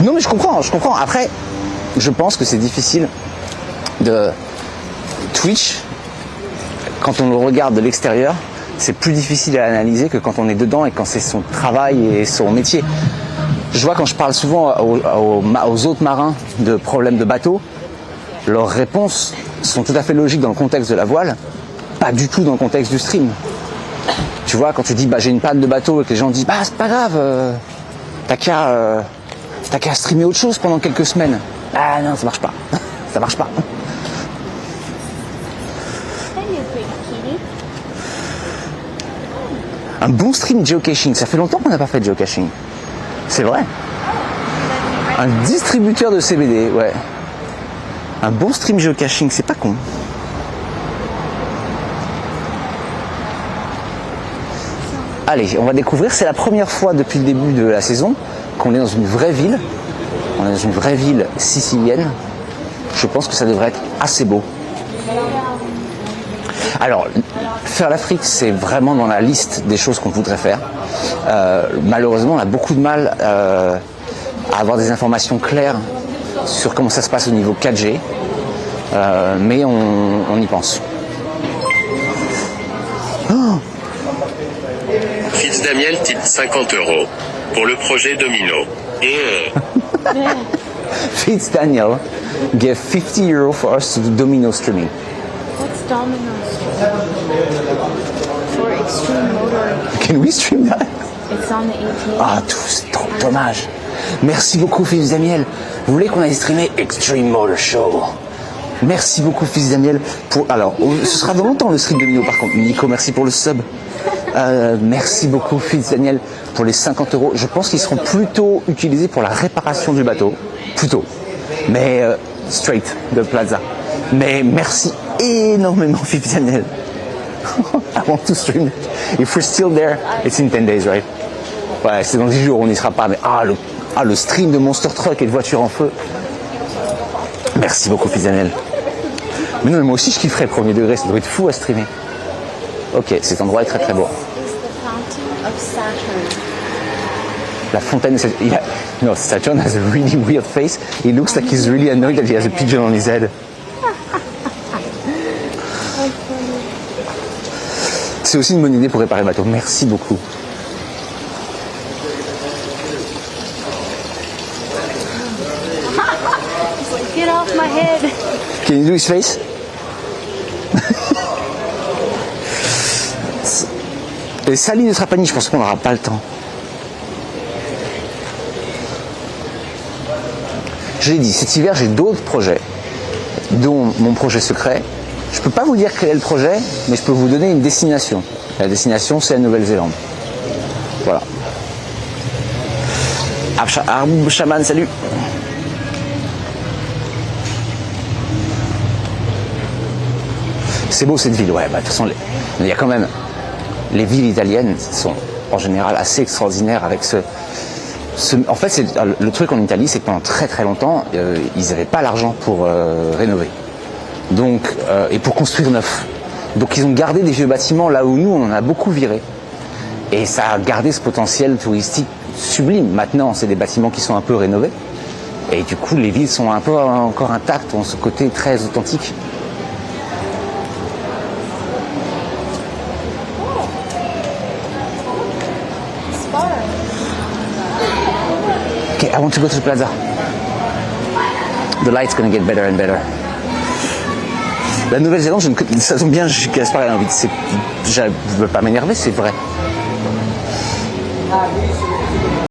Non mais je comprends. Après, je pense que c'est difficile de Twitch, quand on le regarde de l'extérieur, c'est plus difficile à analyser que quand on est dedans et quand c'est son travail et son métier. Je vois quand je parle souvent aux autres marins de problèmes de bateau, leurs réponses sont tout à fait logiques dans le contexte de la voile, pas du tout dans le contexte du stream. Tu vois, quand tu dis j'ai une panne de bateau et que les gens disent c'est pas grave, t'as qu'à streamer autre chose pendant quelques semaines. Ah non, ça marche pas. Ça marche pas. Un bon stream geocaching, ça fait longtemps qu'on n'a pas fait de geocaching. C'est vrai. Un distributeur de CBD, ouais. Un bon stream geocaching, c'est pas con. Allez, on va découvrir, c'est la première fois depuis le début de la saison qu'on est dans une vraie ville. On est dans une vraie ville sicilienne. Je pense que ça devrait être assez beau. Alors, faire l'Afrique, c'est vraiment dans la liste des choses qu'on voudrait faire. Malheureusement, on a beaucoup de mal à avoir des informations claires sur comment ça se passe au niveau 4G, mais on y pense. Oh, Fitzdamiel titre 50 € pour le projet Domino. Fitzdamiel gave 50 € for us to do Domino streaming. What's Domino's? For extreme motor. Can we stream that? It's on the ATM. Ah, tout, c'est trop dommage. Merci beaucoup, Fitzdamiel. Vous voulez qu'on aille streamer Extreme Motor Show? Merci beaucoup, Fitzdamiel. Alors, ce sera dans longtemps le stream Domino par contre. Nico, merci pour le sub. Merci beaucoup, Fitzdamiel, pour les 50 €. Je pense qu'ils seront plutôt utilisés pour la réparation du bateau. Plutôt. Mais straight de Plaza. Mais merci énormément, Fitzdamiel. I want to stream it. If we're still there, it's in 10 days, right? Ouais, c'est dans 10 jours, on n'y sera pas. Mais le stream de Monster Truck et de voiture en feu. Merci beaucoup, Fitzdamiel. Mais non, mais moi aussi, je kifferais premier degré. Ça doit être fou à streamer. Ok, cet endroit est très très beau. La fontaine de Saturn. No, Saturn has a really weird face. He looks like he's really annoyed that he has a pigeon on his head. C'est aussi une bonne idée pour réparer le bateau. Merci beaucoup. Get off my head. Can you do his face? Et Saline de Trapani, je pense qu'on n'aura pas le temps. Je l'ai dit, cet hiver, j'ai d'autres projets, dont mon projet secret. Je ne peux pas vous dire quel est le projet, mais je peux vous donner une destination. La destination, c'est la Nouvelle-Zélande. Voilà. Arboub Chaman, salut. C'est beau cette ville, ouais. Bah, de toute façon, il y a quand même... Les villes italiennes sont en général assez extraordinaires avec en fait, le truc en Italie, c'est que pendant très très longtemps, ils n'avaient pas l'argent pour rénover. Donc, et pour construire neuf. Donc ils ont gardé des vieux bâtiments là où nous, on en a beaucoup viré. Et ça a gardé ce potentiel touristique sublime. Maintenant, c'est des bâtiments qui sont un peu rénovés. Et du coup, les villes sont un peu encore intactes, ont ce côté très authentique. Okay, I want to go to the plaza. The light's gonna get better and better. La Nouvelle-Zélande, ça tombe bien, Gaspard a envie. Je ne veux pas m'énerver, c'est vrai.